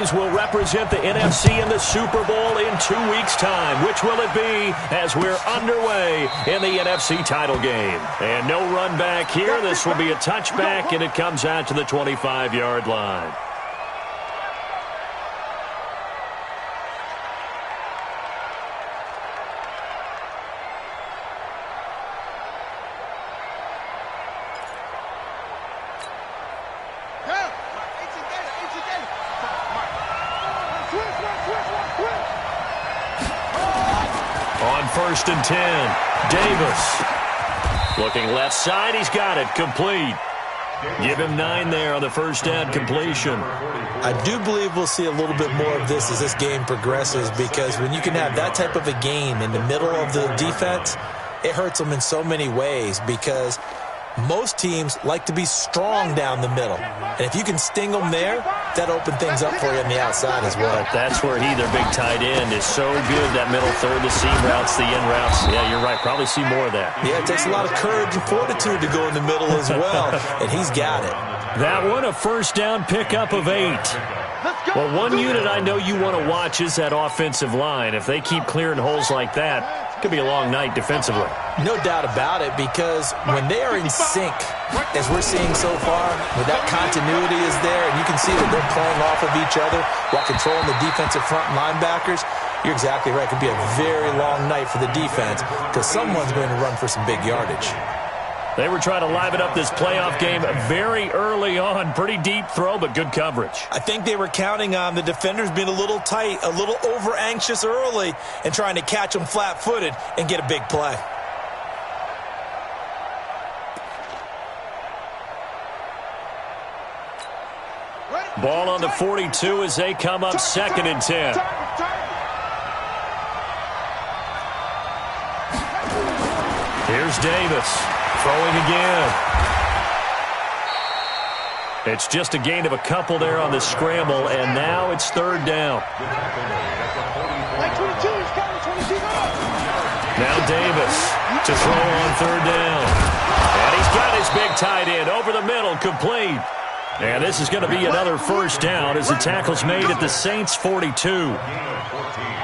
Will represent the NFC in the Super Bowl in 2 weeks' time. Which will it be as we're underway in the NFC title game? And no run back here. This will be a touchback, and it comes out to the 25-yard line. On 1st and 10, Davis. Looking left side, he's got it, complete. Give him 9 there on the first down completion. I do believe we'll see a little bit more of this as this game progresses, because when you can have that type of a game in the middle of the defense, it hurts them in so many ways, because most teams like to be strong down the middle. And if you can sting them there, that opens things up for you on the outside as well. That's where their big tight end, is so good, that middle third, the seam routes, the in routes. Yeah, you're right. Probably see more of that. Yeah, it takes a lot of courage and fortitude to go in the middle as well, and he's got it. That one, a first down pickup of 8. Well, one unit I know you want to watch is that offensive line. If they keep clearing holes like that, it could be a long night defensively. No doubt about it, because when they are in sync, as we're seeing so far, when that continuity is there, and you can see that they're playing off of each other while controlling the defensive front linebackers, you're exactly right. It could be a very long night for the defense, because someone's going to run for some big yardage. They were trying to liven up this playoff game very early on. Pretty deep throw, but good coverage. I think they were counting on the defenders being a little tight, a little over-anxious early, and trying to catch them flat-footed and get a big play. Ball on the 42 as they come up 2nd and 10. Here's Davis. Throwing again. It's just a gain of a couple there on the scramble, and now it's 3rd down. Now Davis to throw on 3rd down. And he's got his big tight end over the middle, complete. And this is going to be another first down as the tackle's made at the Saints' 42.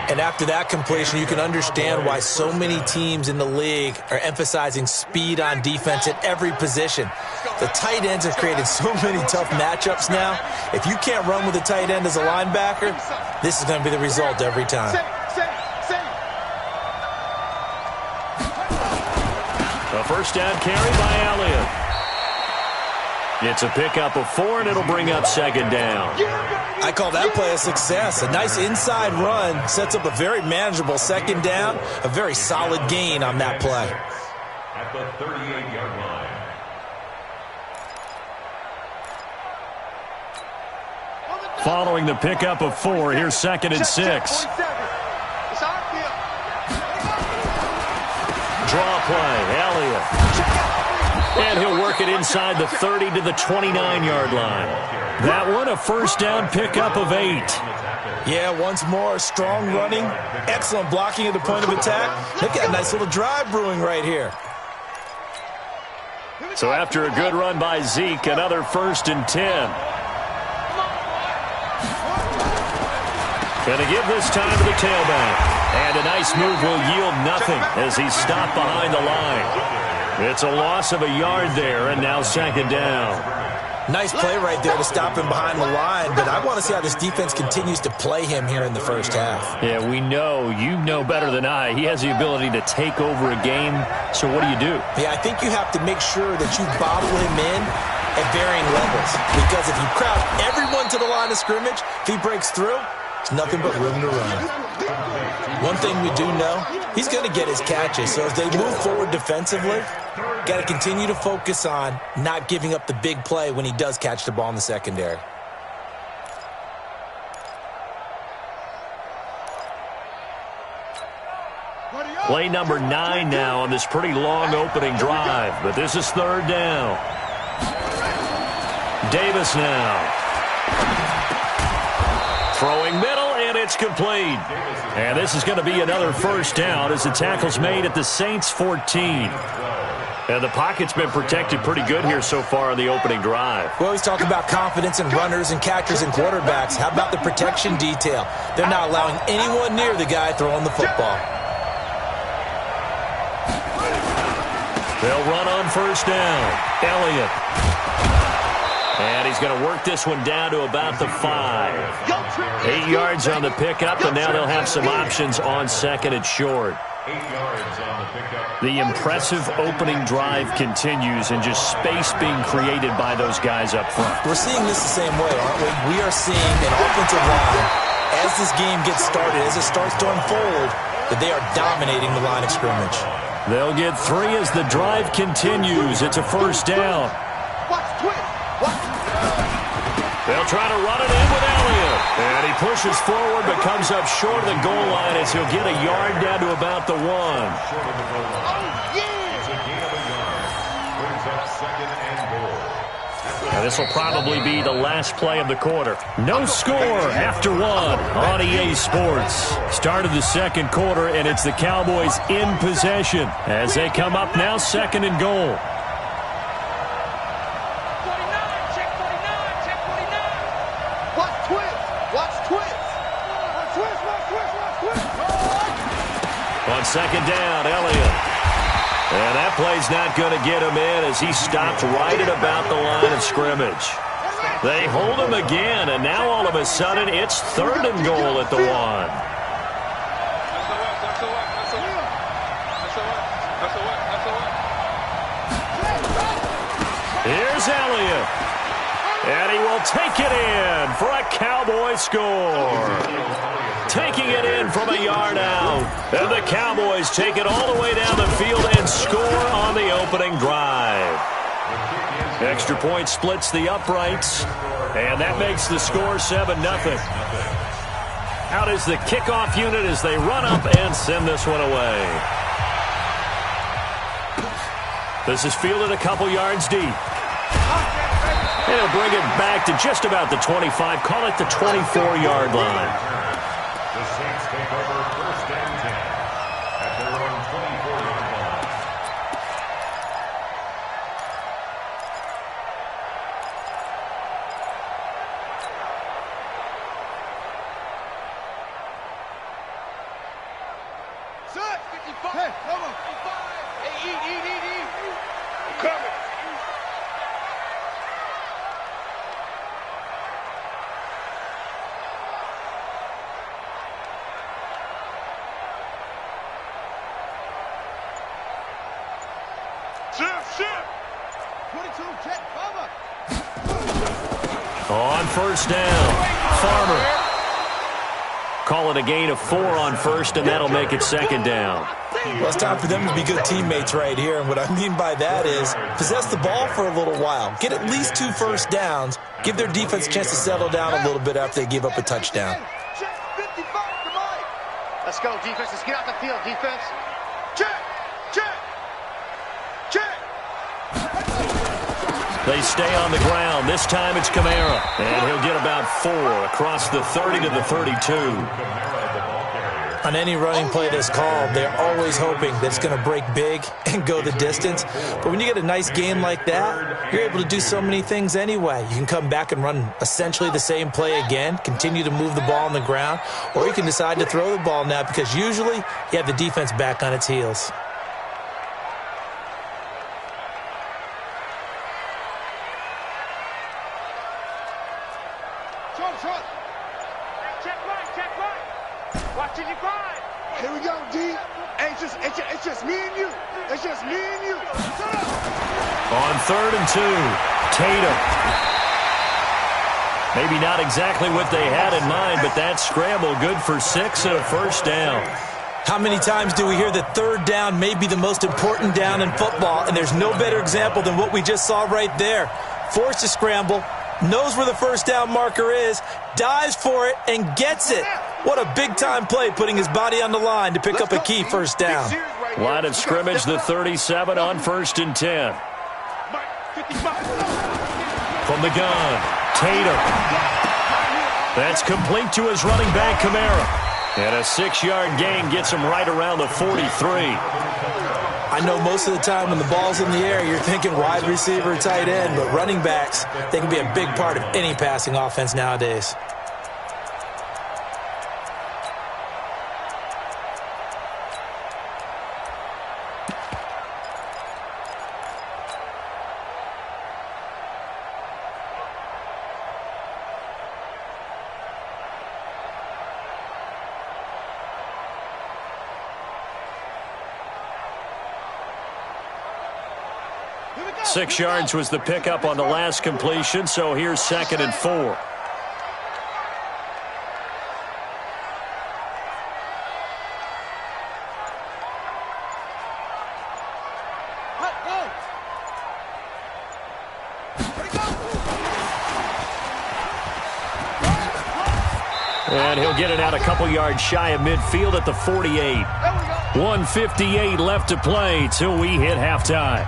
And after that completion, you can understand why so many teams in the league are emphasizing speed on defense at every position. The tight ends have created so many tough matchups now. If you can't run with a tight end as a linebacker, this is going to be the result every time. A first down carry by Elliott. It's a pickup of 4, and it'll bring up 2nd down. I call that play a success. A nice inside run sets up a very manageable 2nd down. A very solid gain on that play. At the 38-yard line. Following the pickup of 4, here's 2nd and 6. Draw play, Elliott. And he'll work it inside the 30 to the 29-yard line. That one, a first down pickup of 8. Yeah, once more, strong running, excellent blocking at the point of attack. They've got a nice little drive brewing right here. So after a good run by Zeke, another 1st and 10. Going to give this time to the tailback. And a nice move will yield nothing as he's stopped behind the line. It's a loss of a yard there, and now 2nd down. Nice play right there to stop him behind the line, but I want to see how this defense continues to play him here in the first half. Yeah, we know. You know better than I. He has the ability to take over a game, so what do you do? Yeah, I think you have to make sure that you bottle him in at varying levels, because if you crowd everyone to the line of scrimmage, if he breaks through, it's nothing but room to run. One thing we do know, he's going to get his catches, so as they move forward defensively, got to continue to focus on not giving up the big play when he does catch the ball in the secondary. Play number 9 now on this pretty long opening drive, but this is 3rd down. Davis now. Throwing middle, and it's complete. And this is going to be another first down as the tackle's made at the Saints' 14. And the pocket's been protected pretty good here so far on the opening drive. We always talk about confidence in runners and catchers and quarterbacks. How about the protection detail? They're not allowing anyone near the guy throwing the football. They'll run on first down. Elliott. And he's going to work this one down to about the 5. 8 yards on the pickup, and now they'll have some options on second and short. 8 yards on the pickup. The impressive opening drive continues, and just space being created by those guys up front. We're seeing this the same way, aren't we? We are seeing an offensive line, as this game gets started, as it starts to unfold, that they are dominating the line of scrimmage. They'll get 3 as the drive continues. It's a first down. They'll try to run it in with Elliott. And he pushes forward but comes up short of the goal line as he'll get a yard down to about the 1. Now this will probably be the last play of the quarter. No score after 1 on EA Sports. Start of the second quarter, and it's the Cowboys in possession as they come up now second and goal. On second down, Elliott. And that play's not going to get him in as he stopped right at about the line of scrimmage. They hold him again, and now all of a sudden it's third and goal at the 1. Here's Elliott. And he will take it in for a Cowboy score. Taking it in from a yard out. And the Cowboys take it all the way down the field and score on the opening drive. Extra point splits the uprights. And that makes the score 7-0. Out is the kickoff unit as they run up and send this one away. This is fielded a couple yards deep. And he'll bring it back to just about the 25. Call it the 24-yard line. The Saints take over first and 10 at their own 24-yard line. Set. 55. Hey, come on. 55. Hey, eat. I'm coming. Shift. 22, check, cover. On first down, Farmer. Call it a gain of 4 on first, and that'll make it second down. Well, it's time for them to be good teammates right here. And what I mean by that is possess the ball for a little while. Get at least 2 first downs. Give their defense a chance to settle down a little bit after they give up a touchdown. Check, 55 to Mike. Let's go, defense. Let's get out the field, defense. Check. They stay on the ground. This time it's Kamara. And he'll get about 4 across the 30 to the 32. On any running play that's called, they're always hoping that it's going to break big and go the distance. But when you get a nice game like that, you're able to do so many things anyway. You can come back and run essentially the same play again, continue to move the ball on the ground, or you can decide to throw the ball now because usually you have the defense back on its heels. Check right. Watching you grind. Here we go, D. It's just me and you. It's just me and you. On third and 2, Tatum. Maybe not exactly what they had in mind, but that scramble good for 6 and a first down. How many times do we hear that third down may be the most important down in football, and there's no better example than what we just saw right there. Forced to scramble, knows where the first down marker is, dives for it, and gets it. What a big-time play, putting his body on the line to pick up a key first down. Line of scrimmage, the 37 on first and 10. From the gun, Tatum. That's complete to his running back, Kamara. And a 6-yard gain gets him right around the 43. I know most of the time when the ball's in the air, you're thinking wide receiver, tight end, but running backs, they can be a big part of any passing offense nowadays. Here we go. 6 yards was the pickup on the last completion, so here's 2nd and 4. And he'll get it out a couple yards shy of midfield at the 48. 1:58 left to play till we hit halftime.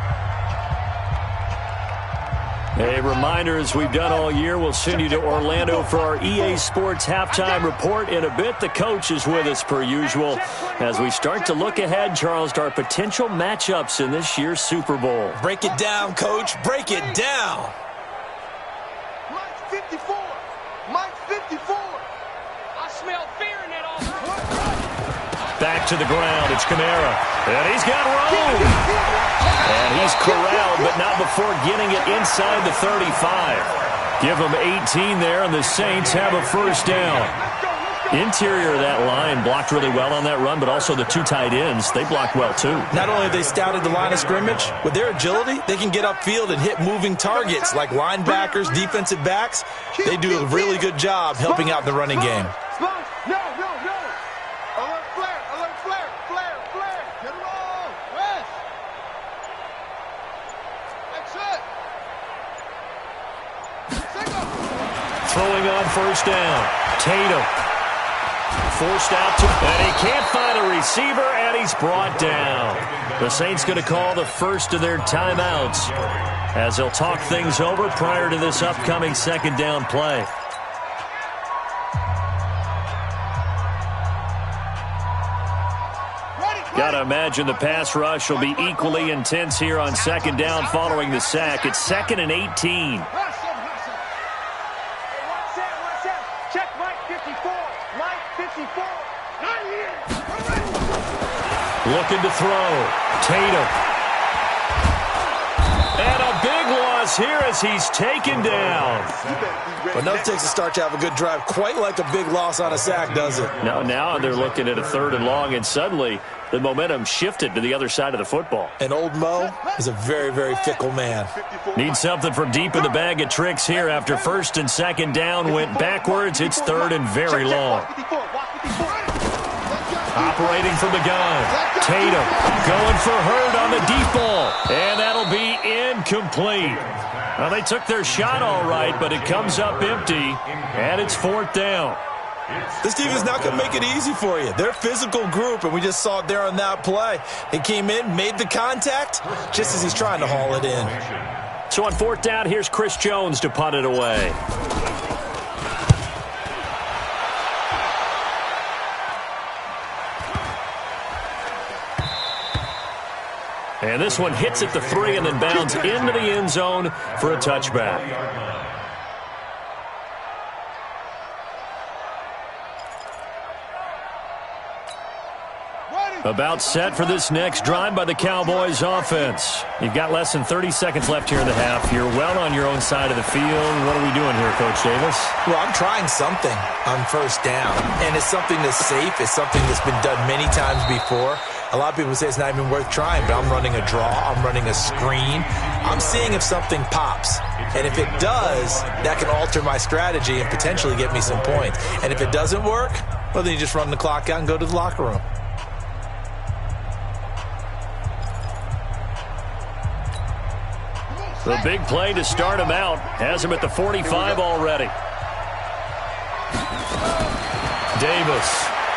A reminder, as we've done all year, we'll send you to Orlando for our EA Sports halftime report in a bit. The coach is with us per usual as we start to look ahead, Charles, to our potential matchups in this year's Super Bowl. Break it down, Coach. Break it down. Mike's 54. Mike's 54. I smell fear in that offense. Back to the ground. It's Kamara. And he's got room. And he's corralled, but not before getting it inside the 35. Give him 18 there, and the Saints have a first down. Interior of that line blocked really well on that run, but also the 2 tight ends, they blocked well too. Not only have they scouted the line of scrimmage, with their agility, they can get upfield and hit moving targets like linebackers, defensive backs. They do a really good job helping out in the running game. No. Alert flare. Flare. Get him on. Rest. That's it. Throwing on first down. Tatum. Forced out to, and he can't find a receiver, and he's brought down. The Saints going to call the first of their timeouts as they'll talk things over prior to this upcoming 2nd down play. Got to imagine the pass rush will be equally intense here on 2nd down following the sack. It's 2nd and 18. Check Mike 54. Mike 54. Not here. Looking to throw. Tatum. And a big loss here as he's taken down. But nothing takes a start to have a good drive quite like a big loss on a sack, does it? No, now they're looking at a 3rd and long, and suddenly the momentum shifted to the other side of the football. And old Mo is a very, very fickle man. Needs something from deep in the bag of tricks here after 1st and 2nd down went backwards. It's 3rd and very long. Operating from the gun. Tatum going for Hurd on the deep ball. And that'll be incomplete. Well, they took their shot all right, but it comes up empty, and it's 4th down. This team is not going to make it easy for you. They're a physical group, and we just saw it there on that play. He came in, made the contact, just as he's trying to haul it in. So on 4th down, here's Chris Jones to punt it away. And this one hits at the 3 and then bounds into the end zone for a touchback. About set for this next drive by the Cowboys offense. You've got less than 30 seconds left here in the half. You're well on your own side of the field. What are we doing here, Coach Davis? Well, I'm trying something on 1st down, and it's something that's safe. It's something that's been done many times before. A lot of people say it's not even worth trying, but I'm running a draw. I'm running a screen. I'm seeing if something pops. And if it does, that can alter my strategy and potentially get me some points. And if it doesn't work, well, then you just run the clock out and go to the locker room. The big play to start him out. Has him at the 45 already. Davis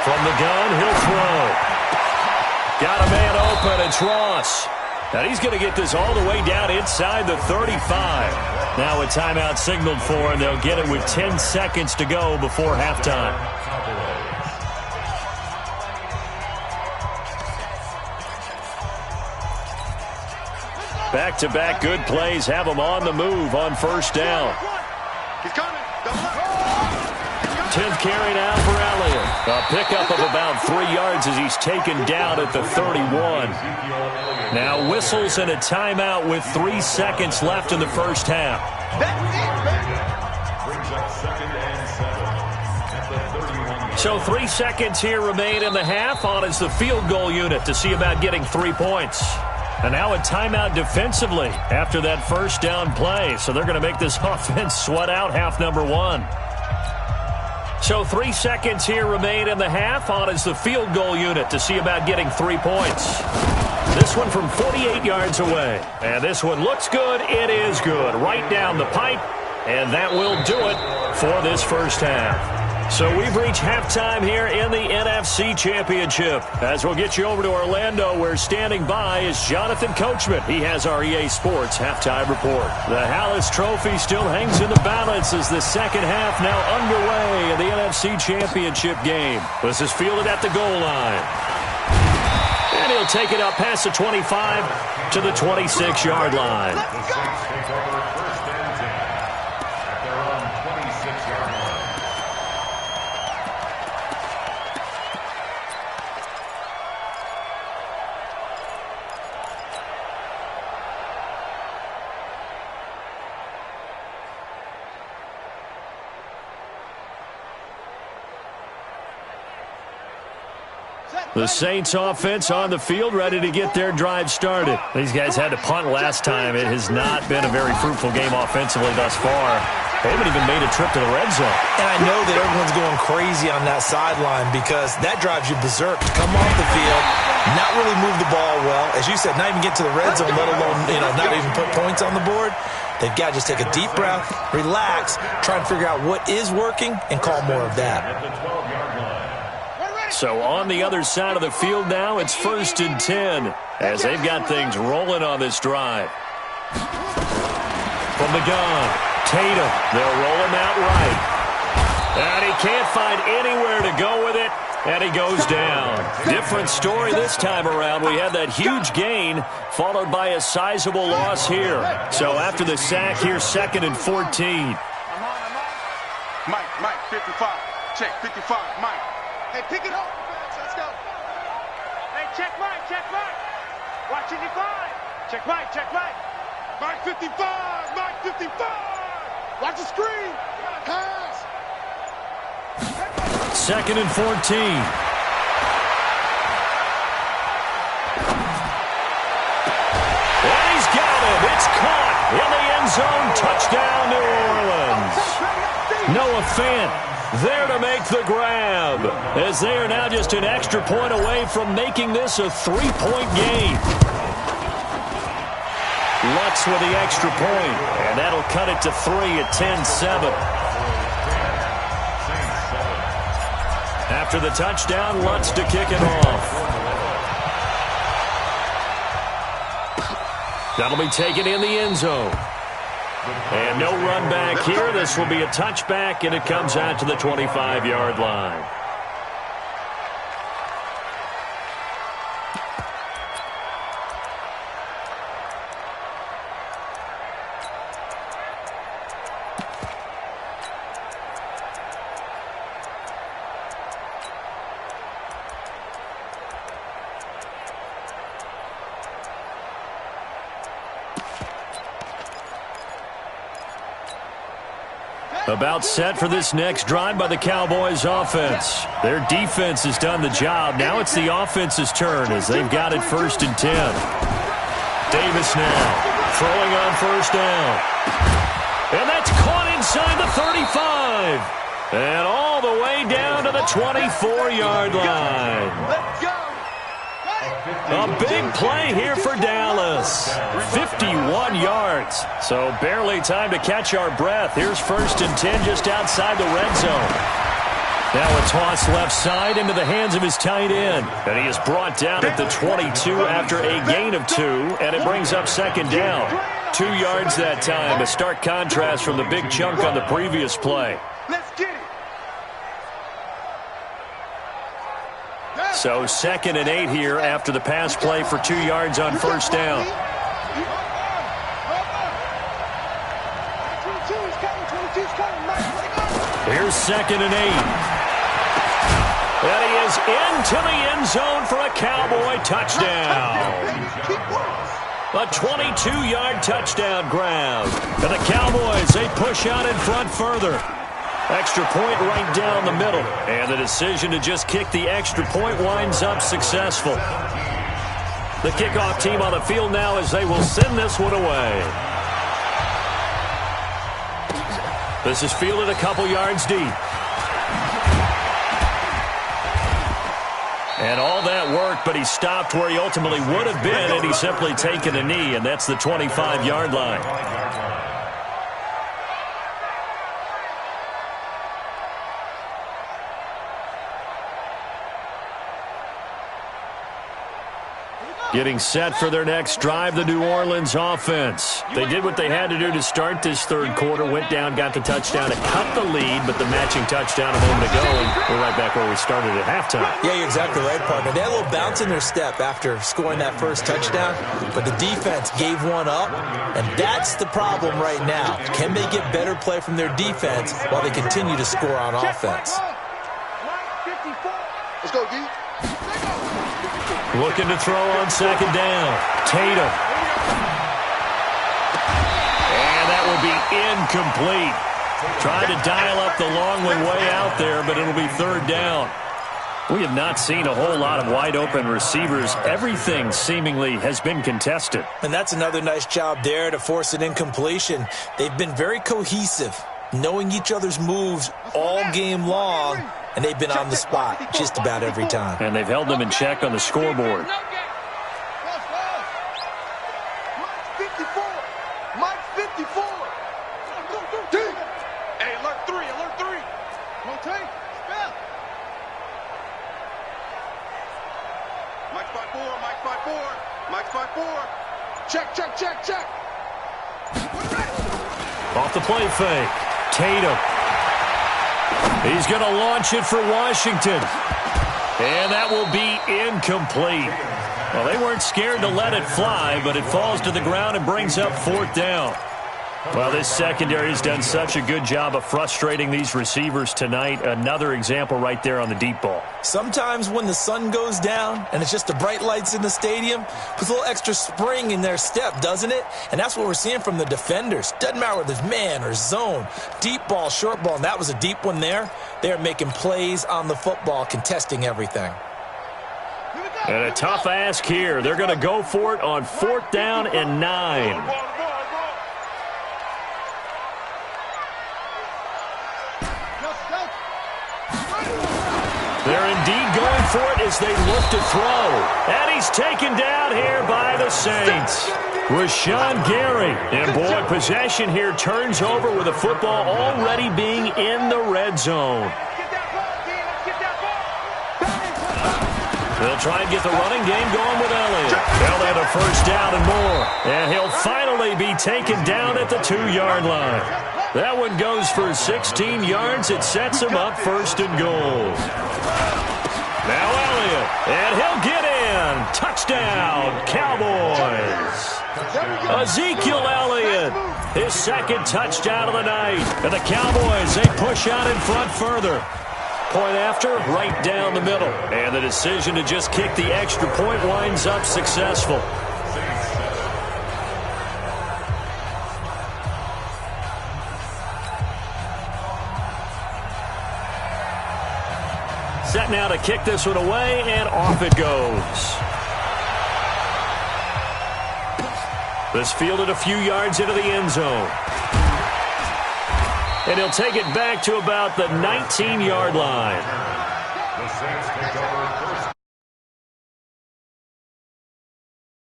from the gun. He'll throw. Got a man open. It's Ross. And he's going to get this all the way down inside the 35. Now a timeout signaled for, and they'll get it with 10 seconds to go before halftime. Back-to-back good plays have him on the move on first down. He's coming. 10th carry now for Elliott. A pickup of about 3 yards as he's taken down at the 31. Now whistles and a timeout with 3 seconds left in the first half. Brings up 2nd and 7 at the 31. So 3 seconds here remain in the half. On is the field goal unit to see about getting 3 points. And now a timeout defensively after that first down play. So they're going to make this offense sweat out half number 1. So 3 seconds here remain in the half. On is the field goal unit to see about getting 3 points. This one from 48 yards away. And this one looks good. It is good. Right down the pipe. And that will do it for this first half. So we've reached halftime here in the NFC Championship. As we'll get you over to Orlando, where standing by is Jonathan Coachman. He has our EA Sports halftime report. The Hallis Trophy still hangs in the balance as the second half now underway in the NFC Championship game. This is fielded at the goal line. And he'll take it up past the 25 to the 26-yard line. The Saints take over 1st and 10 at their own 26-yard line. The Saints offense on the field, ready to get their drive started. These guys had to punt last time. It has not been a very fruitful game offensively thus far. They haven't even made a trip to the red zone. And I know that everyone's going crazy on that sideline because that drives you berserk to come off the field, not really move the ball well. As you said, not even get to the red zone, let alone, not even put points on the board. They've got to just take a deep breath, relax, try and figure out what is working, and call more of that. At the 12-yard line. So on the other side of the field now, it's 1st and 10 as they've got things rolling on this drive. From the gun, Tatum, they'll roll him out right. And he can't find anywhere to go with it, and he goes down. Different story this time around. We had that huge gain followed by a sizable loss here. So after the sack, here's 2nd and 14. Mike, 55. Check, 55, Mike. Hey, pick it up. Let's go. Hey, check Mike. Watching you five. Check Mike. Mike 55. Watch the screen. Pass. 2nd and 14. And he's got it. It's caught in the end zone. Touchdown, New Orleans. Noah Fant there to make the grab, as they are now just an extra point away from making this a 3-point game. Lutz with the extra point, and that'll cut it to 3 at 10-7. After the touchdown, Lutz to kick it off. That'll be taken in the end zone. And no run back here. This will be a touchback, and it comes out to the 25-yard line. About set for this next drive by the Cowboys offense. Their defense has done the job. Now it's the offense's turn as they've got it 1st and 10. Davis now throwing on 1st down. And that's caught inside the 35. And all the way down to the 24-yard line. Let's go. A big play here for Dallas. 51 yards. So barely time to catch our breath. Here's 1st and 10 just outside the red zone. Now a toss left side into the hands of his tight end. And he is brought down at the 22 after a gain of 2. And it brings up 2nd down. 2 yards that time. A stark contrast from the big chunk on the previous play. Let's get it. So 2nd and 8 here after the pass play for 2 yards on 1st down. Here's 2nd and 8. And he is into the end zone for a Cowboy touchdown. A 22-yard touchdown grab. And the Cowboys, they push out in front further. Extra point right down the middle. And the decision to just kick the extra point winds up successful. The kickoff team on the field now as they will send this one away. This is fielded a couple yards deep. And all that work, but he stopped where he ultimately would have been had he simply taken a knee, and that's the 25-yard line. Getting set for their next drive, the New Orleans offense. They did what they had to do to start this third quarter, went down, got the touchdown to cut the lead, but the matching touchdown a moment ago, and we're right back where we started at halftime. Yeah, you're exactly right, partner. They had a little bounce in their step after scoring that first touchdown, but the defense gave one up, and that's the problem right now. Can they get better play from their defense while they continue to score on offense? Let's go, D. Looking to throw on 2nd down. Tatum. And that will be incomplete. Tried to dial up the long one way out there, but it'll be 3rd down. We have not seen a whole lot of wide-open receivers. Everything seemingly has been contested. And that's another nice job there to force an incompletion. They've been very cohesive, knowing each other's moves all game long, and they've been on the spot just about every time. And they've held them in check on the scoreboard. Mike 54. Mike 54. Hey, alert 3, alert 3. Rotate. Step. Mike 5-4, Mike 5-4, Mike 5-4. Check, check, check, check. Off the play fake. Tatum. He's going to launch it for Washington. And that will be incomplete. Well, they weren't scared to let it fly, but it falls to the ground and brings up 4th down. Well, this secondary has done such a good job of frustrating these receivers tonight. Another example right there on the deep ball. Sometimes when the sun goes down and it's just the bright lights in the stadium, puts a little extra spring in their step, doesn't it? And that's what we're seeing from the defenders. Doesn't matter whether it's man or zone, deep ball, short ball, and that was a deep one there. They're making plays on the football, contesting everything. And a tough ask here. They're going to go for it on 4th down and 9. They're indeed going for it as they look to throw. And he's taken down here by the Saints. Rashawn Gary. And, boy, possession here turns over with the football already being in the red zone. They'll try and get the running game going with Elliott. They'll have a 1st down and more. And he'll finally be taken down at the 2-yard line. That one goes for 16 yards. It sets him up 1st and goal. Now Elliott, and he'll get in. Touchdown, Cowboys. Ezekiel Elliott, his 2nd touchdown of the night. And the Cowboys, they push out in front further. Point after, right down the middle. And the decision to just kick the extra point winds up successful. Set now to kick this one away, and off it goes. This fielded a few yards into the end zone. And he'll take it back to about the 19-yard line. The Saints take over 1st